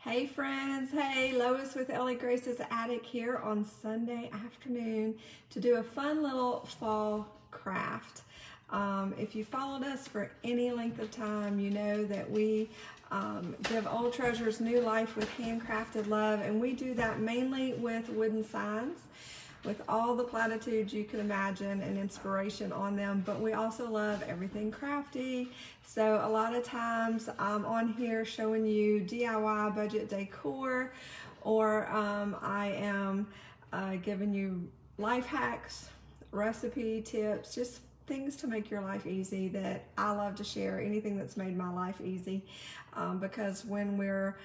Hey friends, hey, Lois with Ellie Grace's Attic here on Sunday afternoon to do a fun little fall craft. If you followed us for any length of time, you know that we give old treasures new life with handcrafted love, and we do that mainly with wooden signs with all the platitudes you can imagine and inspiration on them, but we also love everything crafty. So a lot of times I'm on here showing you DIY budget decor, or I am giving you life hacks, recipe tips, just things to make your life easy that I love to share, anything that's made my life easy, because when we're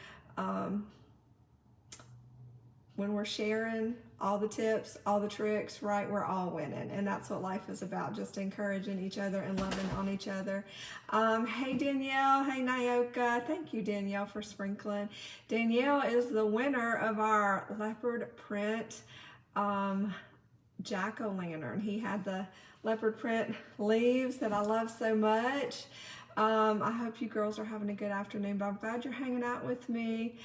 sharing all the tips, all the tricks, right, we're all winning. And that's what life is about, just encouraging each other and loving on each other. Hey Danielle, hey Nyoka, thank you Danielle for sprinkling. Danielle is the winner of our leopard print jack-o'-lantern. He had the leopard print leaves that I love so much. I hope you girls are having a good afternoon, but I'm glad you're hanging out with me.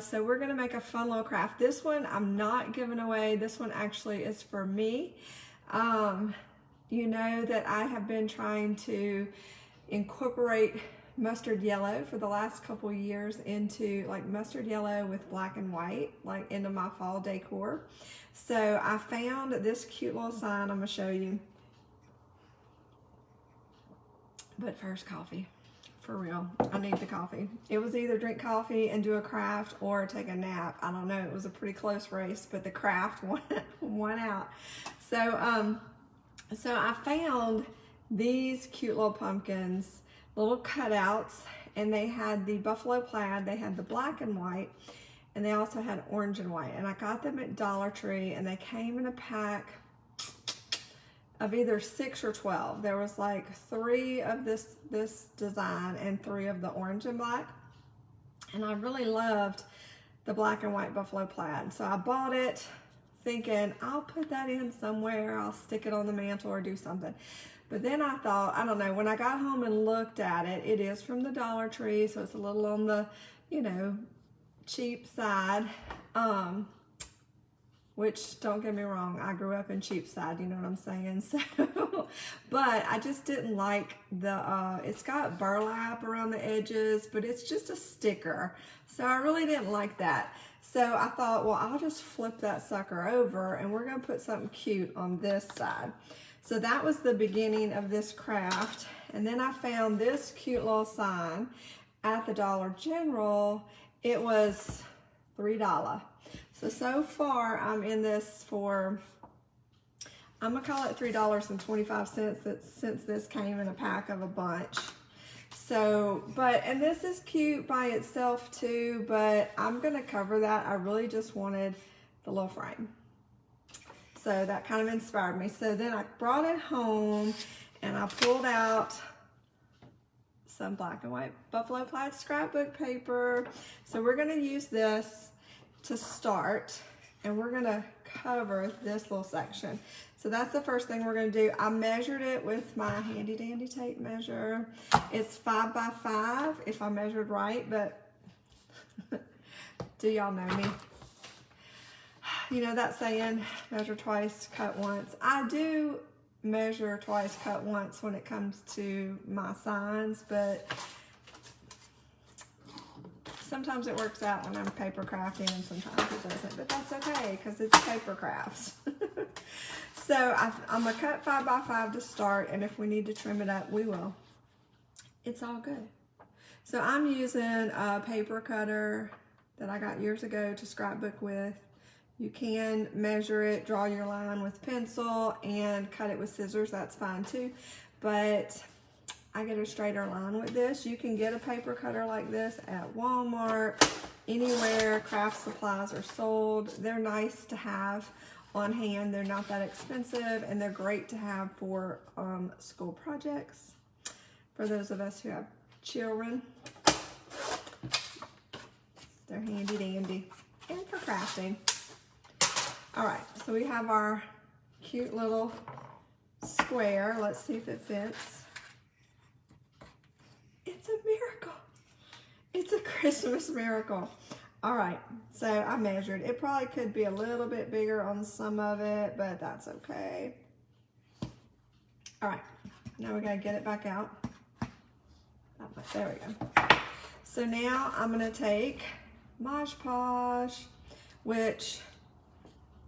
So we're gonna make a fun little craft. This one I'm not giving away. This one actually is for me. You know that I have been trying to incorporate mustard yellow for the last couple years into, like, mustard yellow with black and white, like into my fall decor. So I found this cute little sign I'm gonna show you. But first, coffee. For real, I need the coffee. It was either drink coffee and do a craft or take a nap. I don't know, it was a pretty close race, but the craft won out. So, so I found these cute little pumpkins, little cutouts, and they had the buffalo plaid, they had the black and white, and they also had orange and white. And I got them at Dollar Tree, and they came in a pack of either 6 or 12. There was like 3 of this design and 3 of the orange and black. And I really loved the black and white buffalo plaid. So I bought it thinking I'll put that in somewhere. I'll stick it on the mantle or do something. But then I thought, I don't know, when I got home and looked at it, it is from the Dollar Tree, so it's a little on the, you know, cheap side. Which, don't get me wrong, I grew up in Cheapside, you know what I'm saying? So, but I just didn't like the, it's got burlap around the edges, but it's just a sticker. So I really didn't like that. So I thought, well, I'll just flip that sucker over and we're gonna put something cute on this side. So that was the beginning of this craft. And then I found this cute little sign at the Dollar General. It was $3. So far I'm in this for, I'm gonna call it $3.25 since this came in a pack of a bunch. So, and this is cute by itself too, but I'm gonna cover that. I really just wanted the little frame. So that kind of inspired me. So then I brought it home and I pulled out some black and white buffalo plaid scrapbook paper. So we're gonna use this to start, and we're gonna cover this little section. So that's the first thing we're gonna do. I measured it with my handy dandy tape measure. It's 5 by 5 if I measured right, but do y'all know me? You know that saying, measure twice, cut once. I do measure twice, cut once when it comes to my signs, but sometimes it works out when I'm paper crafting and sometimes it doesn't, but that's okay because it's paper crafts. So I'm gonna cut 5 by 5 to start, and if we need to trim it up, we will. It's all good. So I'm using a paper cutter that I got years ago to scrapbook with. You can measure it, draw your line with pencil, and cut it with scissors, that's fine too. But I get a straighter line with this. You can get a paper cutter like this at Walmart, anywhere craft supplies are sold. They're nice to have on hand. They're not that expensive, and they're great to have for school projects. For those of us who have children, they're handy dandy, and for crafting. All right, so we have our cute little square. Let's see if it fits. It's a miracle. It's a Christmas miracle. All right, so I measured. It probably could be a little bit bigger on some of it, but that's okay. All right, now we gotta get it back out. There we go. So now I'm gonna take Mod Podge, which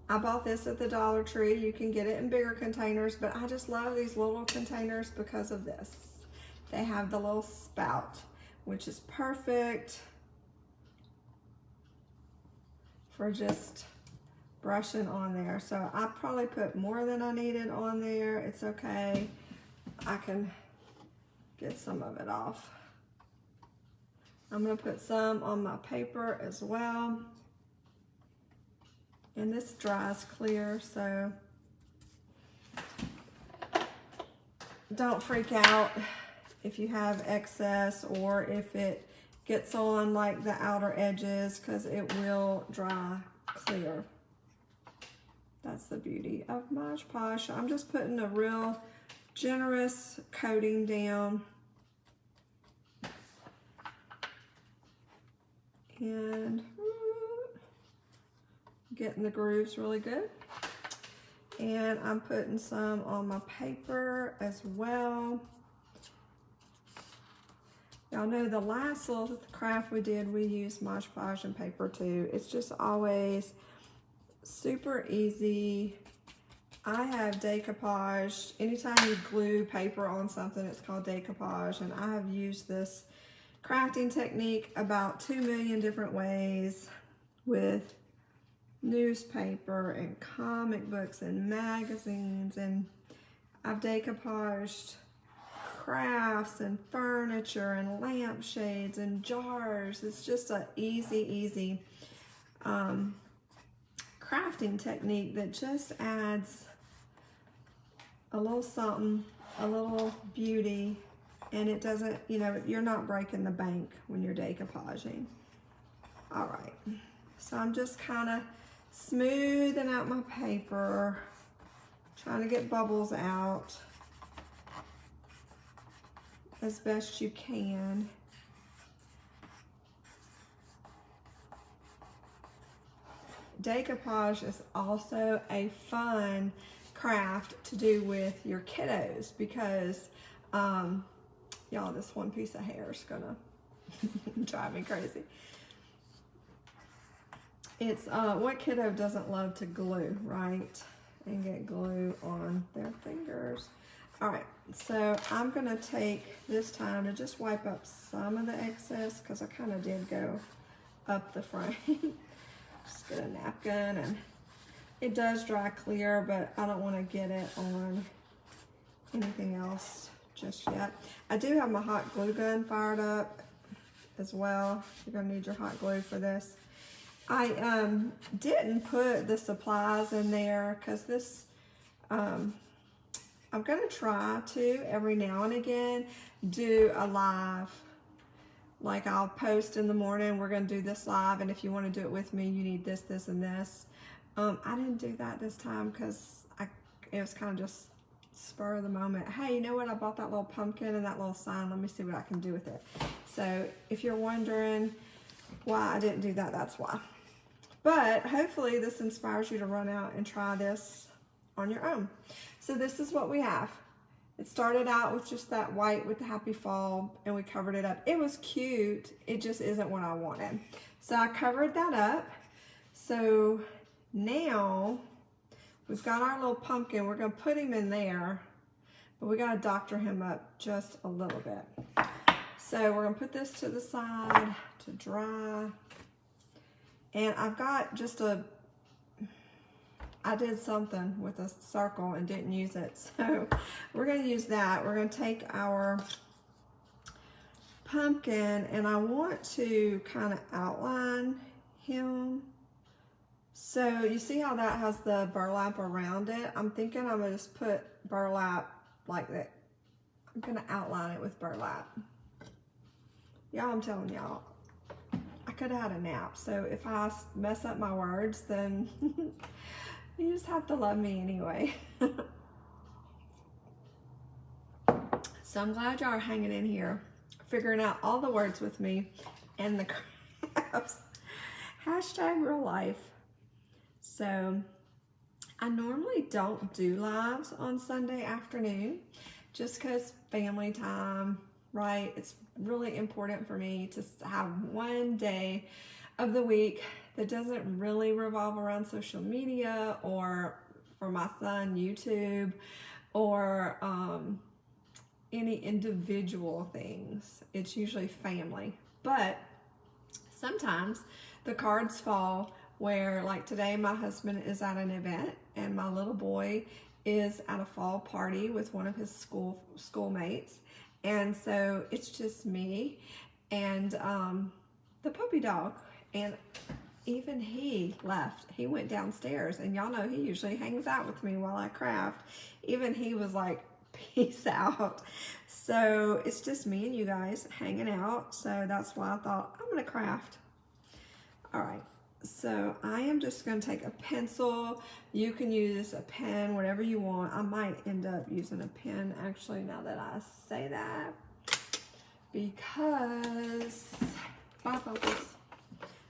I bought this at the Dollar Tree. You can get it in bigger containers, but I just love these little containers because of this. They have the little spout, which is perfect for just brushing on there. So I probably put more than I needed on there. It's okay. I can get some of it off. I'm gonna put some on my paper as well. And this dries clear, so don't freak out if you have excess or if it gets on like the outer edges, because it will dry clear. That's the beauty of Mod Podge. I'm just putting a real generous coating down. And getting the grooves really good. And I'm putting some on my paper as well. Y'all know the last little craft we did, we used Mod Podge and paper too. It's just always super easy. I have decoupage. Anytime you glue paper on something, it's called decoupage. And I have used this crafting technique about 2 million different ways with newspaper and comic books and magazines, and I've decoupaged crafts and furniture and lampshades and jars. It's just an easy crafting technique that just adds a little something, a little beauty, and it doesn't, you know, you're not breaking the bank when you're decoupaging. All right, so I'm just kind of smoothing out my paper, trying to get bubbles out as best you can. Decoupage is also a fun craft to do with your kiddos because, y'all, this one piece of hair is gonna drive me crazy. It's, what kiddo doesn't love to glue, right? And get glue on their fingers. All right, so I'm gonna take this time to just wipe up some of the excess because I kind of did go up the frame. Just get a napkin, and it does dry clear, but I don't want to get it on anything else just yet. I do have my hot glue gun fired up as well. You're gonna need your hot glue for this. I didn't put the supplies in there because this, I'm gonna try to every now and again do a live. Like I'll post in the morning, we're gonna do this live, and if you wanna do it with me, you need this, this, and this. I didn't do that this time because it was kind of just spur of the moment. Hey, you know what? I bought that little pumpkin and that little sign. Let me see what I can do with it. So if you're wondering why I didn't do that, that's why. But hopefully this inspires you to run out and try this on your own. So this is what we have. It started out with just that white with the happy fall, and we covered it up. It was cute. It just isn't what I wanted. So I covered that up. So now we've got our little pumpkin. We're gonna put him in there, but we gotta doctor him up just a little bit. So we're gonna put this to the side to dry. And I've got just I did something with a circle and didn't use it. So we're gonna use that. We're gonna take our pumpkin, and I want to kind of outline him. So you see how that has the burlap around it? I'm thinking I'm gonna just put burlap like that. I'm gonna outline it with burlap. Y'all, I'm telling y'all, I could have had a nap. So if I mess up my words, then you just have to love me anyway. So I'm glad y'all are hanging in here, figuring out all the words with me and the crafts. Hashtag real life. So I normally don't do lives on Sunday afternoon just because family time, right? It's really important for me to have one day of the week that doesn't really revolve around social media, or for my son, YouTube, or any individual things. It's usually family. But sometimes the cards fall where, like today, my husband is at an event and my little boy is at a fall party with one of his schoolmates. And so it's just me and the puppy dog. And even he left. He went downstairs, and y'all know he usually hangs out with me while I craft. Even he was like, peace out. So it's just me and you guys hanging out. So that's why I thought I'm gonna craft. All right, so I am just gonna take a pencil. You can use a pen, whatever you want. I might end up using a pen actually, now that I say that, because my focus.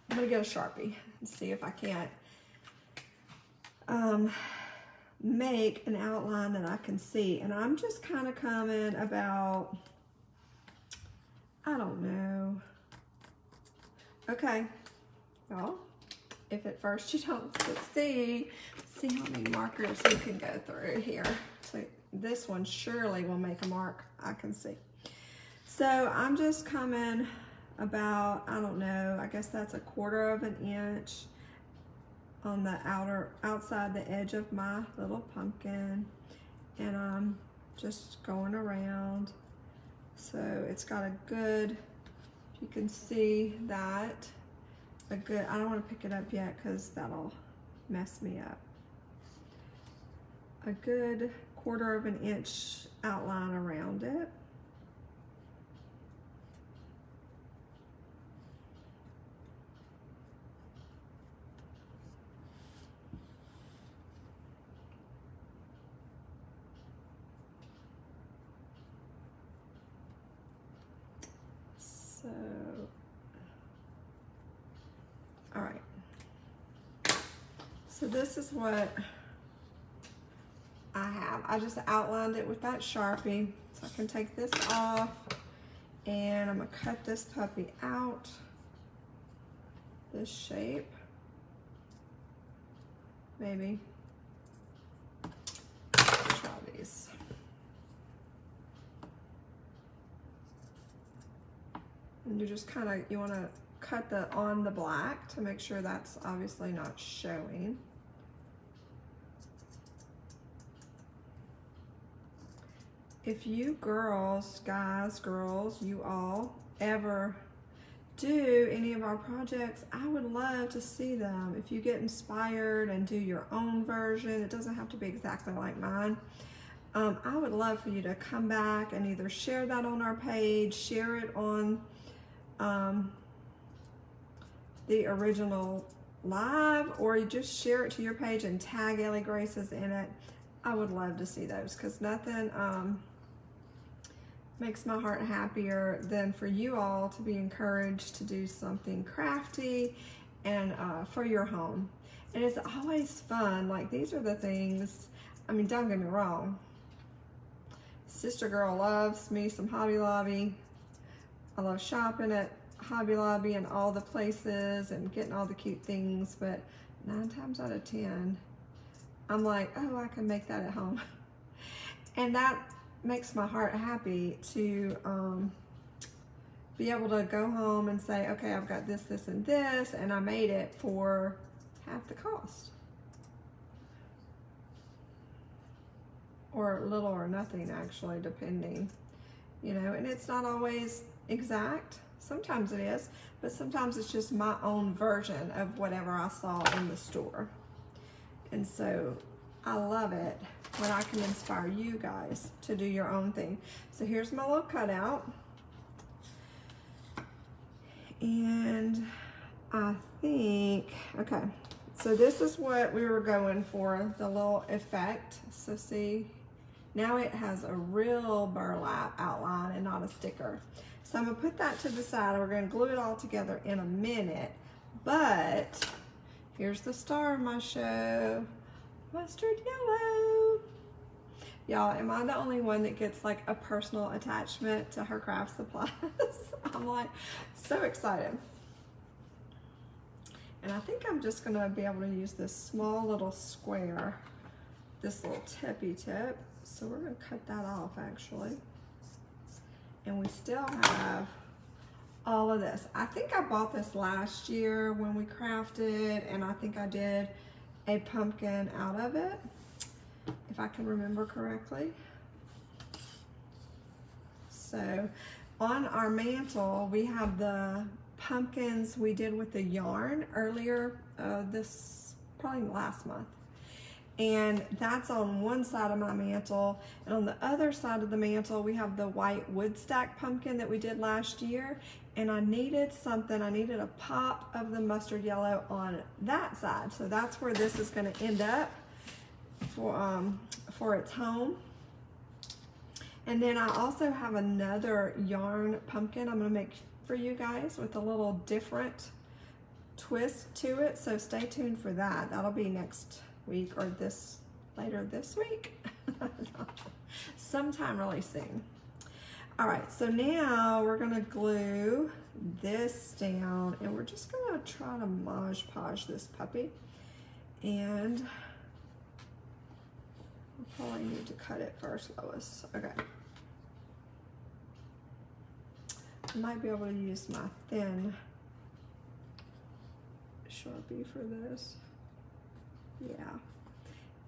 I'm gonna get a Sharpie and see if I can't make an outline that I can see. And I'm just kind of coming about, I don't know. Okay, well, if at first you don't succeed, see how many markers you can go through here. So this one surely will make a mark, I can see. So I'm just coming about, I don't know, I guess that's 1/4 of an inch on the outside the edge of my little pumpkin, and I'm just going around. So it's got a good, you can see that, a good, I don't want to pick it up yet because that'll mess me up. A good 1/4 of an inch outline around it. So, all right. So this is what I have. I just outlined it with that Sharpie. So I can take this off, and I'm gonna cut this puppy out, this shape, maybe. Let's try these. And you just kind of, you want to cut on the black to make sure that's obviously not showing. If you girls, guys, girls, you all ever do any of our projects, I would love to see them. If you get inspired and do your own version, it doesn't have to be exactly like mine. I would love for you to come back and either share that on our page, share it on the original live, or you just share it to your page and tag Ellie Graces in it. I would love to see those, because nothing makes my heart happier than for you all to be encouraged to do something crafty and for your home. And it's always fun. Like, these are the things, I mean, don't get me wrong, sister girl loves me some Hobby Lobby. I love shopping at Hobby Lobby and all the places and getting all the cute things, but 9 times out of 10, I'm like, oh, I can make that at home. And that makes my heart happy to be able to go home and say, okay, I've got this, this, and this, and I made it for half the cost. Or little or nothing, actually, depending, you know, and it's not always exact. Sometimes it is, but sometimes it's just my own version of whatever I saw in the store. And so I love it when I can inspire you guys to do your own thing. So here's my little cutout. And I think, okay, so this is what we were going for, the little effect. So see, now it has a real burlap outline and not a sticker. So I'm gonna put that to the side. We're gonna glue it all together in a minute. But here's the star of my show, mustard yellow. Y'all, am I the only one that gets like a personal attachment to her craft supplies? I'm like so excited. And I think I'm just gonna be able to use this small little square, this little tippy tip. So we're gonna cut that off actually. And we still have all of this. I think I bought this last year when we crafted, and I think I did a pumpkin out of it, if I can remember correctly. So on our mantle, we have the pumpkins we did with the yarn earlier probably last month. And that's on one side of my mantle. And on the other side of the mantle, we have the white wood stack pumpkin that we did last year. And I needed something, I needed a pop of the mustard yellow on that side. So that's where this is gonna end up for its home. And then I also have another yarn pumpkin I'm gonna make for you guys with a little different twist to it. So stay tuned for that. That'll be next week or later this week. Sometime really soon. All right, so now we're gonna glue this down and we're just gonna try to Mod Podge this puppy. And we'll probably need to cut it first, Lois. Okay. I might be able to use my thin Sharpie for this. Yeah,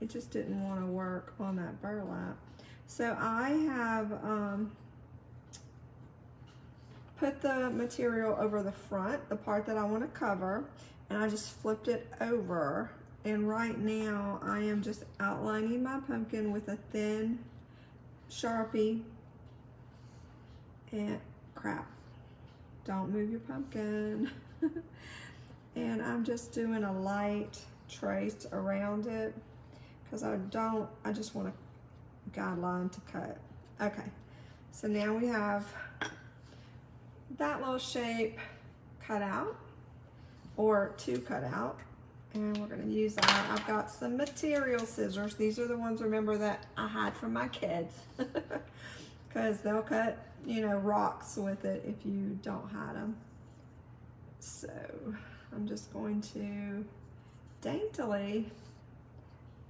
it just didn't want to work on that burlap. So I have put the material over the front, the part that I want to cover, and I just flipped it over. And right now I am just outlining my pumpkin with a thin Sharpie. And crap, don't move your pumpkin. And I'm just doing a light trace around it because I just want a guideline to cut. Okay, so now we have that little shape cut out, or two cut out, and we're going to use that. I've got some material scissors. These are the ones, remember, that I had from my kids because they'll cut, you know, rocks with it if you don't hide them. So I'm just going to daintily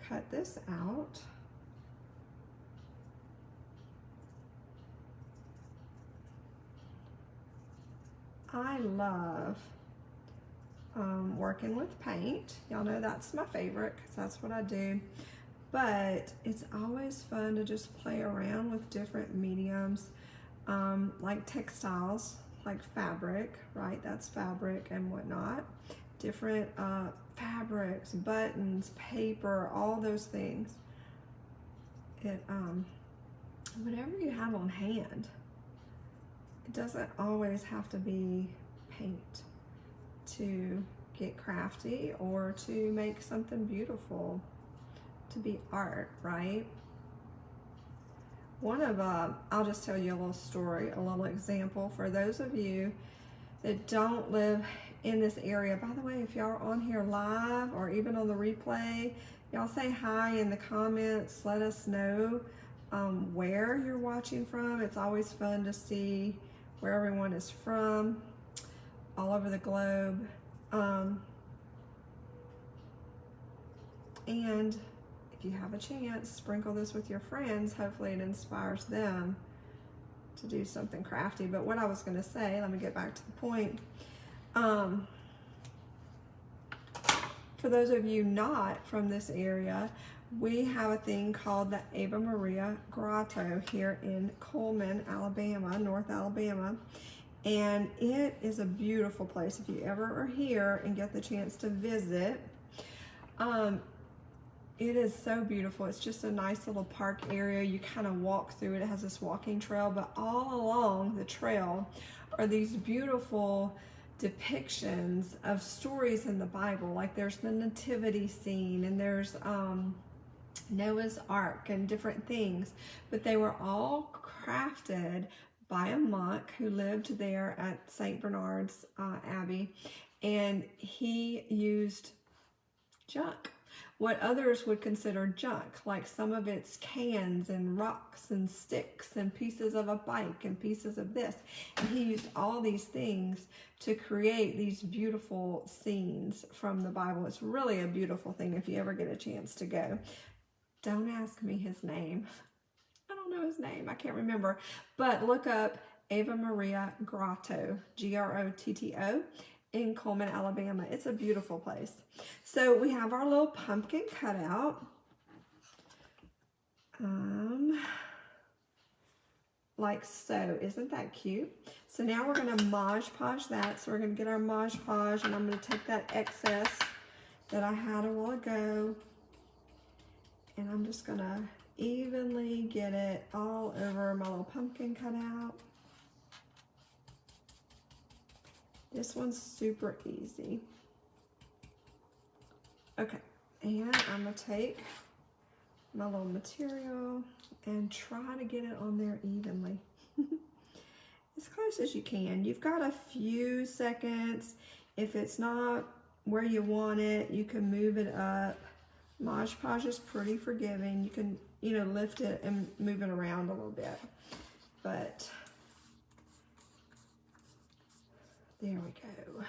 cut this out. I love working with paint. Y'all know that's my favorite because that's what I do. But it's always fun to just play around with different mediums, like textiles, like fabric, right? That's fabric and whatnot. Different fabrics, buttons, paper, all those things. Whatever you have on hand. It doesn't always have to be paint to get crafty or to make something beautiful, to be art, right? I'll just tell you a little story, a little example for those of you that don't live in this area. By the way, if y'all are on here live or even on the replay, y'all say hi in the comments. Let us know where you're watching from. It's always fun to see where everyone is from all over the globe. And if you have a chance, sprinkle this with your friends. Hopefully it inspires them to do something crafty. But what I was gonna say, let me get back to the point. For those of you not from this area, we have a thing called the Ave Maria Grotto here in Coleman, Alabama, North Alabama. And it is a beautiful place if you ever are here and get the chance to visit. It is so beautiful. It's just a nice little park area. You kind of walk through it. It has this walking trail, but all along the trail are these beautiful depictions of stories in the Bible. Like there's the nativity scene, and there's Noah's Ark and different things, but they were all crafted by a monk who lived there at St. Bernard's Abbey, and he used junk, what others would consider junk, like some of it's cans and rocks and sticks and pieces of a bike and pieces of this. And he used all these things to create these beautiful scenes from the Bible. It's really a beautiful thing if you ever get a chance to go. Don't ask me his name. I don't know his name. I can't remember. But look up Ave Maria Grotto, Grotto, in Coleman, Alabama. It's a beautiful place. So we have our little pumpkin cutout. Like so. Isn't that cute? So now we're going to Mod Podge that. So we're going to get our Mod Podge, and I'm going to take that excess that I had a while ago, and I'm just going to evenly get it all over my little pumpkin cutout. This one's super easy. Okay, and I'm gonna take my little material and try to get it on there evenly. As close as you can. You've got a few seconds. If it's not where you want it, you can move it up. Mod Podge is pretty forgiving. You can, you know, lift it and move it around a little bit. But there we go.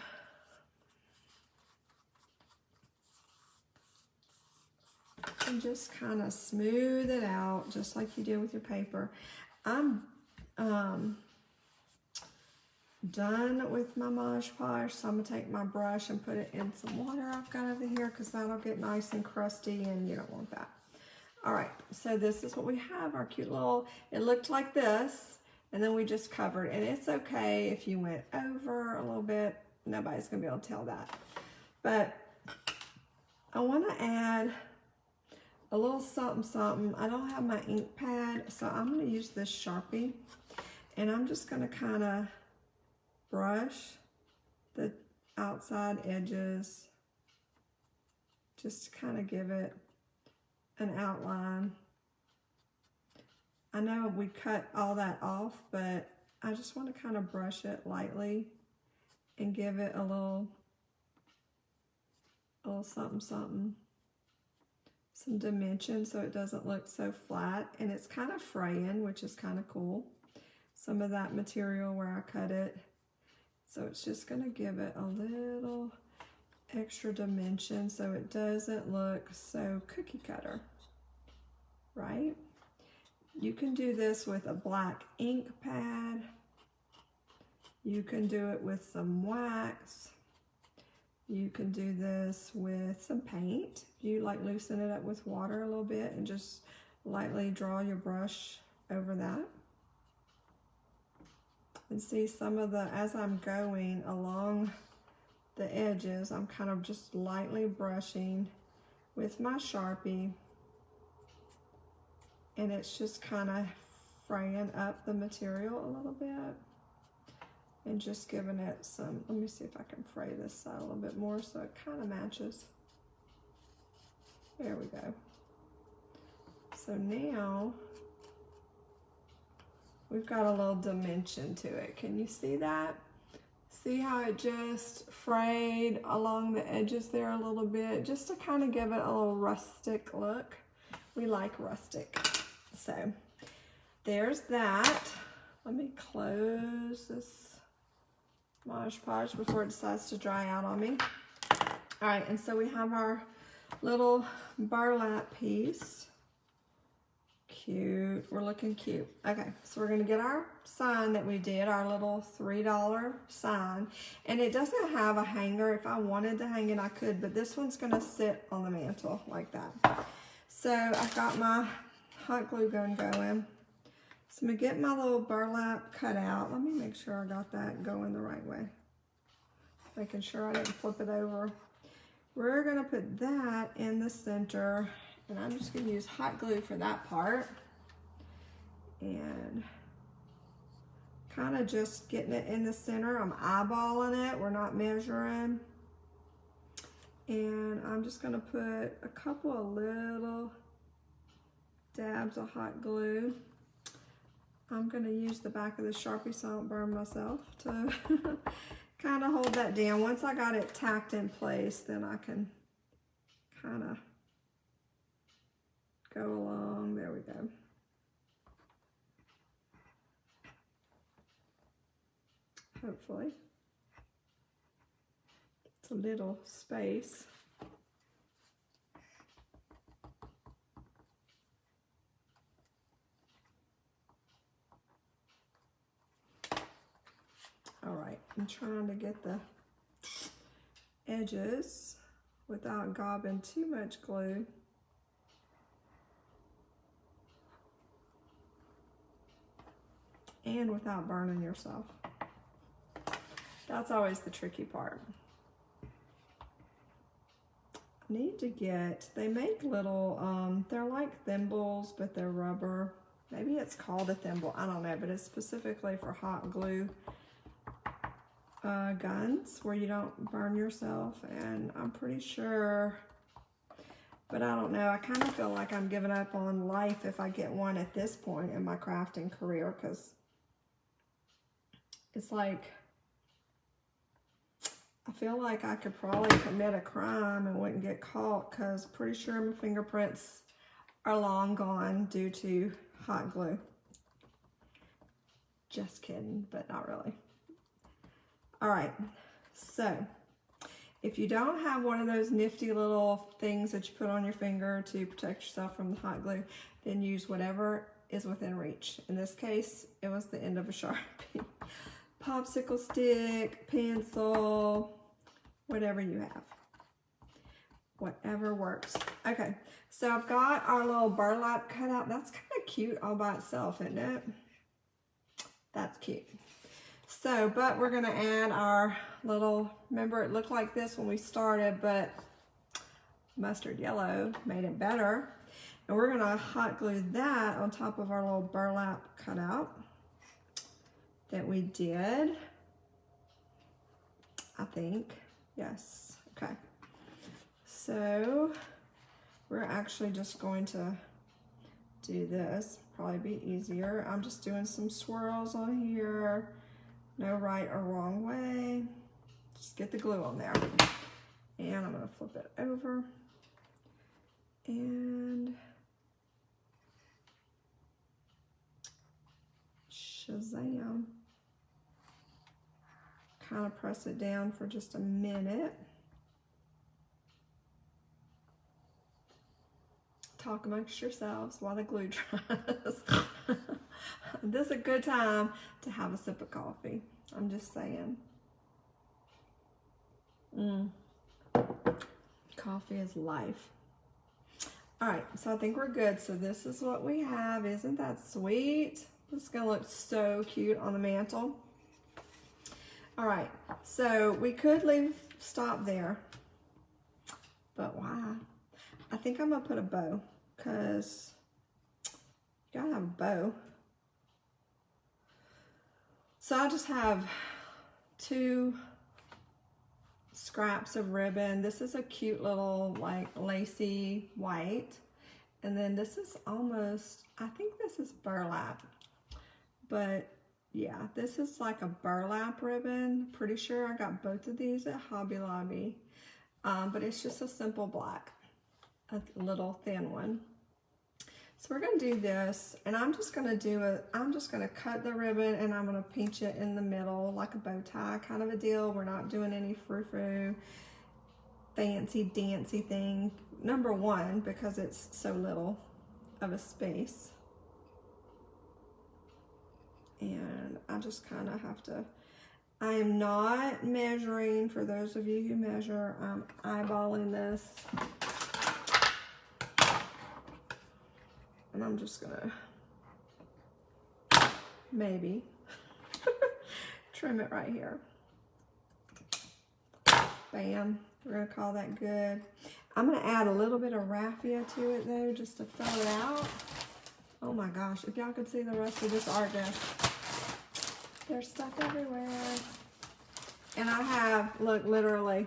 And just kind of smooth it out just like you did with your paper. I'm done with my Mod Podge, so I'm going to take my brush and put it in some water I've got over here, because that'll get nice and crusty and you don't want that. Alright, so this is what we have, our cute little, it looked like this, and then we just covered, and it's okay if you went over a little bit, nobody's going to be able to tell that. But I want to add a little something something. I don't have my ink pad, so I'm going to use this Sharpie, and I'm just going to kind of brush the outside edges just to kind of give it an outline. I know we cut all that off, but I just want to kind of brush it lightly and give it a little something something, some dimension so it doesn't look so flat, and it's kind of fraying, which is kind of cool. Some of that material where I cut it, so it's just going to give it a little extra dimension so it doesn't look so cookie cutter, right? You can do this with a black ink pad. You can do it with some wax. You can do this with some paint. You like loosen it up with water a little bit and just lightly draw your brush over that. And see some of the, as I'm going along the edges, I'm kind of just lightly brushing with my Sharpie, and it's just kind of fraying up the material a little bit and just giving it some, let me see if I can fray this side a little bit more so it kind of matches. There we go. So now we've got a little dimension to it. Can you see that? See how it just frayed along the edges there a little bit, just to kind of give it a little rustic look. We like rustic. So there's that. Let me close this Mod Podge before it decides to dry out on me. All right, and so we have our little burlap piece. Cute, we're looking cute. Okay, so we're gonna get our sign that we did, our little $3 sign, and it doesn't have a hanger. If I wanted to hang it, I could, but this one's gonna sit on the mantle like that. So I've got my hot glue gun going. So I'm gonna get my little burlap cut out. Let me make sure I got that going the right way. Making sure I didn't flip it over. We're gonna put that in the center, and I'm just gonna use hot glue for that part. And kind of just getting it in the center. I'm eyeballing it, we're not measuring. And I'm just gonna put a couple of little dabs of hot glue. I'm gonna use the back of the Sharpie so I don't burn myself to kind of hold that down. Once I got it tacked in place, then I can kind of go along. There we go. Hopefully. It's a little space. All right, I'm trying to get the edges without gobbing too much glue. And without burning yourself. That's always the tricky part. I need to get, they make little, they're like thimbles, but they're rubber. Maybe it's called a thimble, I don't know, but it's specifically for hot glue guns where you don't burn yourself, and I'm pretty sure, but I don't know, I kind of feel like I'm giving up on life if I get one at this point in my crafting career, because it's like, I feel like I could probably commit a crime and wouldn't get caught, because pretty sure my fingerprints are long gone due to hot glue. Just kidding, but not really. All right, so if you don't have one of those nifty little things that you put on your finger to protect yourself from the hot glue, then use whatever is within reach. In this case, it was the end of a Sharpie. Popsicle stick, pencil, whatever you have. Whatever works. Okay, so I've got our little burlap cut out. That's kind of cute all by itself, isn't it? That's cute. So, but we're gonna add our little, remember it looked like this when we started, but mustard yellow made it better. And we're gonna hot glue that on top of our little burlap cutout that we did, I think. Yes, okay. So we're actually just going to do this, probably be easier. I'm just doing some swirls on here. No right or wrong way. Just get the glue on there. And I'm gonna flip it over. And shazam. Kind of press it down for just a minute. Talk amongst yourselves while the glue dries. This is a good time to have a sip of coffee. I'm just saying. Coffee is life. All right, so I think we're good. So this is what we have. Isn't that sweet? This is gonna look so cute on the mantle. All right, so we could stop there, but why? I think I'm gonna put a bow, because you gotta have a bow. So I just have 2 scraps of ribbon. This is a cute little like lacy white. And then this is almost, I think this is burlap. But yeah, this is like a burlap ribbon. Pretty sure I got both of these at Hobby Lobby. But it's just a simple black, a little thin one. So we're gonna do this, and I'm just gonna cut the ribbon and I'm gonna pinch it in the middle like a bow tie kind of a deal. We're not doing any frou-frou, fancy dancy thing. Number one, because it's so little of a space. And I just kind of have to, I am not measuring, for those of you who measure, I'm eyeballing this. And I'm just gonna maybe trim it right here. Bam, we're gonna call that good. I'm gonna add a little bit of raffia to it though, just to fill it out. Oh my gosh, if y'all could see the rest of this art desk. There's stuff everywhere. And I have, look, literally,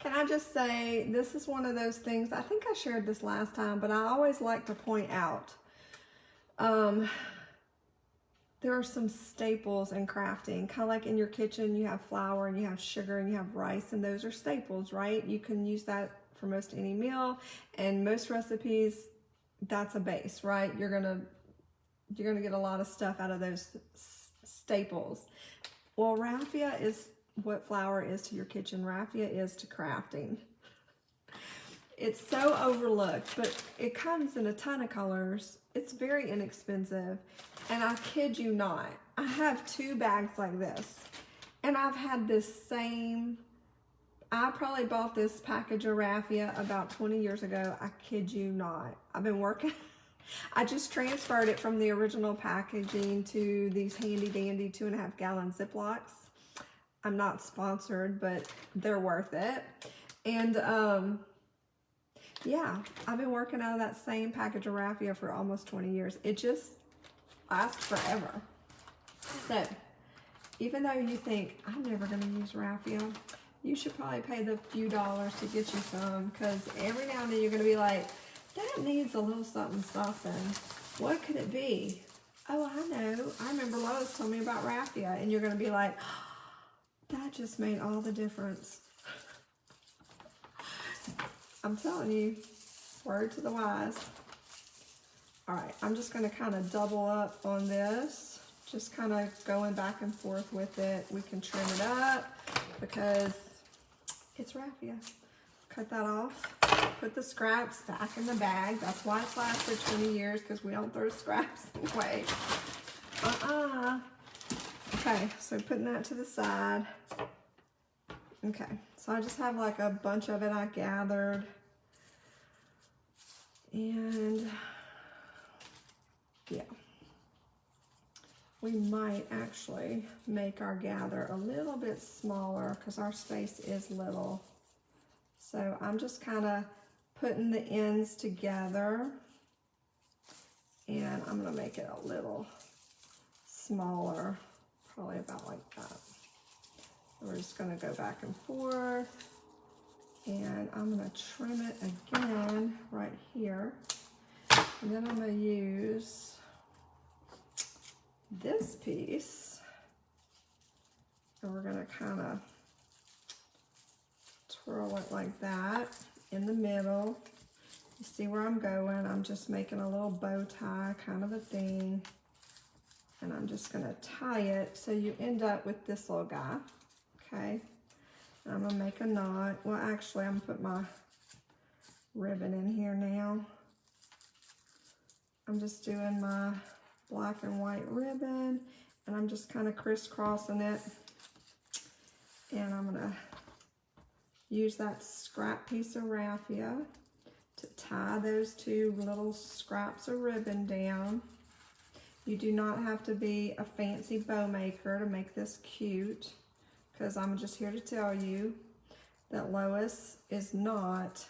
can I just say, this is one of those things, I think I shared this last time, but I always like to point out there are some staples in crafting, kind of like in your kitchen, you have flour and you have sugar and you have rice, and those are staples, right? You can use that for most any meal, and most recipes, that's a base, right? You're gonna get a lot of stuff out of those staples. Well, raffia is what flour is to your kitchen. Raffia is to crafting. It's so overlooked, but it comes in a ton of colors. It's very inexpensive, and I kid you not, I have 2 bags like this, and I've had this same, I probably bought this package of raffia about 20 years ago. I kid you not. I've been working, I just transferred it from the original packaging to these handy dandy 2.5 gallon Ziplocs. I'm not sponsored, but they're worth it. And yeah, I've been working out of that same package of raffia for almost 20 years. It just lasts forever. So, even though you think, I'm never gonna use raffia, you should probably pay the few dollars to get you some, because every now and then you're gonna be like, that needs a little something something. What could it be? Oh, I know. I remember Lois told me about raffia, and you're gonna be like, that just made all the difference. I'm telling you, word to the wise. All right, I'm just gonna kind of double up on this, just kind of going back and forth with it. We can trim it up because it's raffia. Cut that off, put the scraps back in the bag. That's why it's lasted 20 years, because we don't throw scraps away. Okay, so putting that to the side. Okay, so I just have like a bunch of it I gathered. And yeah, we might actually make our gather a little bit smaller because our space is little. So I'm just kind of putting the ends together, and I'm gonna make it a little smaller, probably about like that. We're just gonna go back and forth, and I'm gonna trim it again right here. And then I'm gonna use this piece, and we're gonna kind of twirl it like that in the middle. You see where I'm going? I'm just making a little bow tie kind of a thing, and I'm just gonna tie it so you end up with this little guy. Okay, I'm gonna make a knot. Well, actually, I'm gonna put my ribbon in here now. I'm just doing my black and white ribbon, and I'm just kind of crisscrossing it. And I'm gonna use that scrap piece of raffia to tie those 2 little scraps of ribbon down. You do not have to be a fancy bow maker to make this cute, because I'm just here to tell you that Lois is not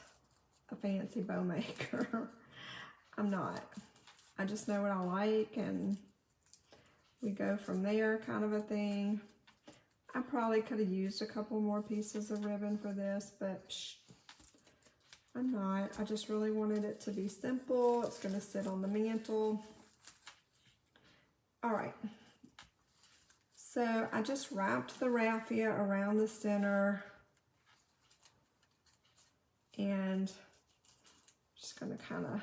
a fancy bow maker. I'm not. I just know what I like, and we go from there, kind of a thing. I probably could have used a couple more pieces of ribbon for this, but I'm not. I just really wanted it to be simple. It's going to sit on the mantle. All right. So I just wrapped the raffia around the center, and just going to kind of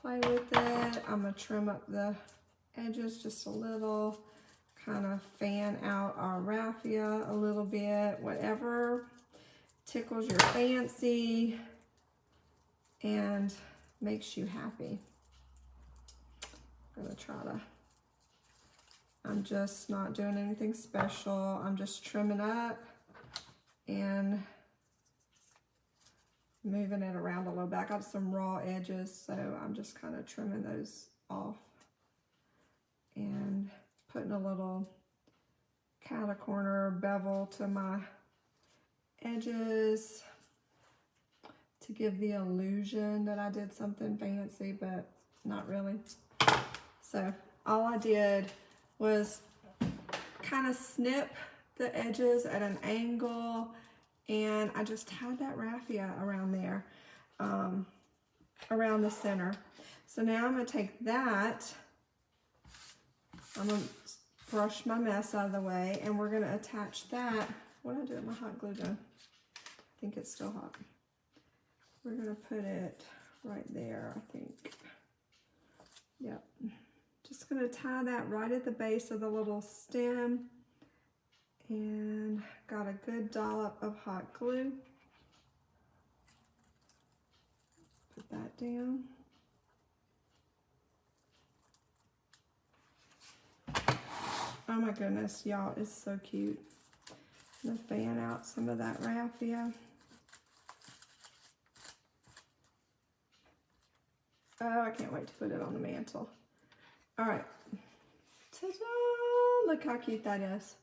play with it. I'm going to trim up the edges just a little, kind of fan out our raffia a little bit, whatever tickles your fancy and makes you happy. I'm going to try to, I'm just not doing anything special. I'm just trimming up and moving it around a little bit. I got some raw edges, so I'm just kind of trimming those off and putting a little cat corner bevel to my edges to give the illusion that I did something fancy, but not really. So all I did was kind of snip the edges at an angle, and I just tied that raffia around there, around the center. So now I'm going to take that I'm gonna brush my mess out of the way, and we're gonna attach that. What did I do with my hot glue gun? I think it's still hot. We're gonna put it right there, I think. Yep. Just gonna tie that right at the base of the little stem, and got a good dollop of hot glue. Put that down. Oh my goodness, y'all, it's so cute. I'm gonna fan out some of that raffia. Oh, I can't wait to put it on the mantle. All right. Ta-da! Look how cute that is.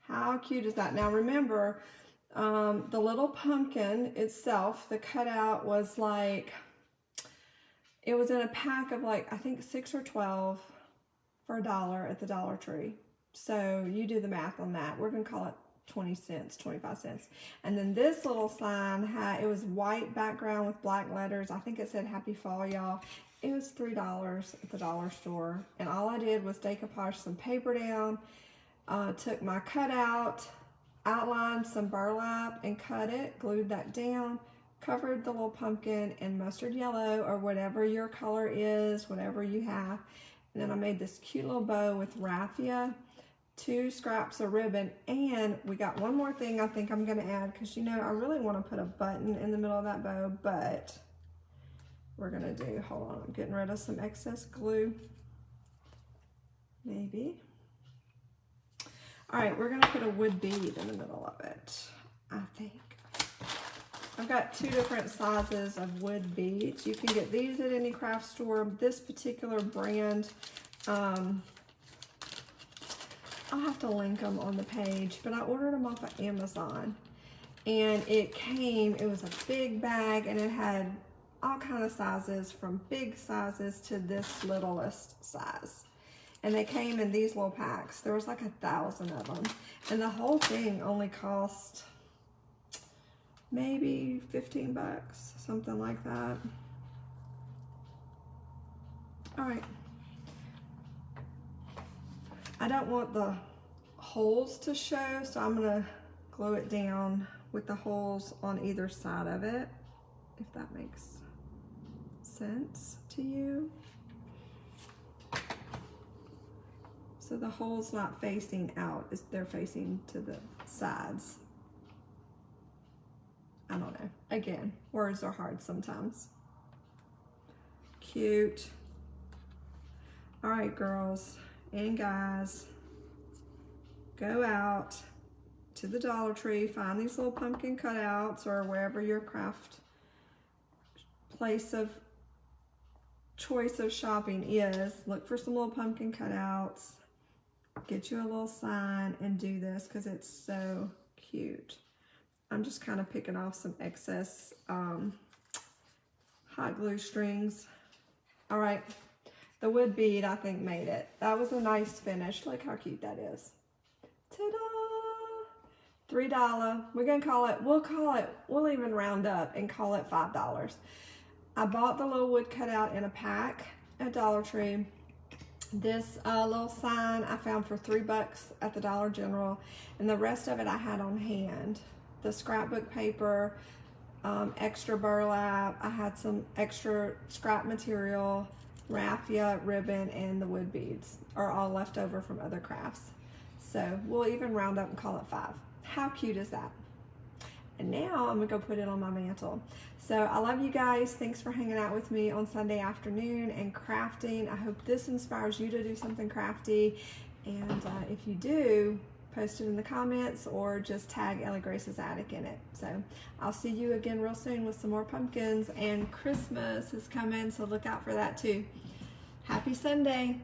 How cute is that? Now remember, the little pumpkin itself, the cutout was like, it was in a pack of like, I think 6 or 12 for $1 at the Dollar Tree. So you do the math on that. We're gonna call it 20 cents, 25 cents. And then this little sign it was white background with black letters. I think it said Happy Fall, y'all. It was $3 at the dollar store. And all I did was decoupage some paper down, took my cutout, outlined some burlap and cut it, glued that down, covered the little pumpkin in mustard yellow or whatever your color is, whatever you have. And then I made this cute little bow with raffia, 2 scraps of ribbon, and we got one more thing I think I'm gonna add, because you know I really want to put a button in the middle of that bow, but we're gonna do, hold on, I'm getting rid of some excess glue, maybe. All right, we're gonna put a wood bead in the middle of it, I think. I've got 2 different sizes of wood beads. You can get these at any craft store. This particular brand, I'll have to link them on the page, but I ordered them off of Amazon. And it was a big bag, and it had all kind of sizes, from big sizes to this littlest size. And they came in these little packs. There was like 1,000 of them. And the whole thing only cost maybe 15 bucks, something like that. All right. I don't want the holes to show, so I'm gonna glue it down with the holes on either side of it, if that makes sense to you. So the hole's not facing out, they're facing to the sides. I don't know. Again, words are hard sometimes. Cute. All right, girls and guys, go out to the Dollar Tree, find these little pumpkin cutouts, or wherever your craft place of choice of shopping is. Look for some little pumpkin cutouts, get you a little sign, and do this because it's so cute. I'm just kind of picking off some excess hot glue strings. All right, the wood bead I think made it. That was a nice finish. Look how cute that is. Ta-da! $3. We're gonna call it, we'll even round up and call it $5. I bought the little wood cutout in a pack at Dollar Tree. This little sign I found for $3 at the Dollar General, and the rest of it I had on hand. The scrapbook paper, extra burlap, I had some extra scrap material, raffia, ribbon, and the wood beads are all left over from other crafts. So we'll even round up and call it $5. How cute is that? And now I'm gonna go put it on my mantle. So I love you guys. Thanks for hanging out with me on Sunday afternoon and crafting. I hope this inspires you to do something crafty. And if you do, post it in the comments or just tag Ellie Grace's Attic in it. So I'll see you again real soon with some more pumpkins, and Christmas is coming, so look out for that too. Happy Sunday.